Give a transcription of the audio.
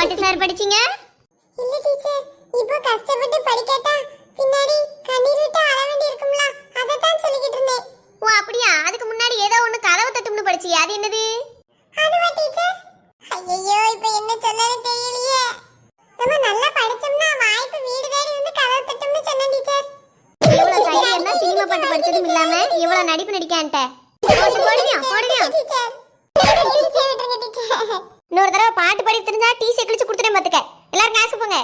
பாட்டு சார் படிச்சீங்க? இல்ல டீச்சர், இப்போ கஷ்டப்பட்டு படிக்கட்டா பின்னாடி கண்ணீர் விட்டு அழ வேண்டி இருக்கும்ல, அத தான் சொல்லிக்கிட்டு இருந்தேன். ஓ அப்படியா? அதுக்கு முன்னாடி ஏதோ ஒண்ணு கதவு தட்டும்னு படிச்சியே, அது என்னது? அதுவா டீச்சர்? ஐயோ, இப்போ என்ன சொல்லன்னு தெரியலையே. நம்ம நல்லா படிச்சோம்னா வாய்ப்பு வீடு தேடி வந்து கதவு தட்டும்னு சொன்னேன் டீச்சர். இவ்வளவு தைரியம் தான் சினிமா பாட்டு படிச்சதும் இல்லாம இவ்வளவு நடிப்பு நடிக்கான்ட்ட. போடுங்க போடுங்க. டீச்சர் விட்டுருங்க டீச்சர். இன்னொரு தடவை பாட்டு படிக்க தெரிஞ்சா டீ கிழிச்சு கொடுத்துட்டேன் பாத்துக்க. எல்லாரும் காசு போங்க.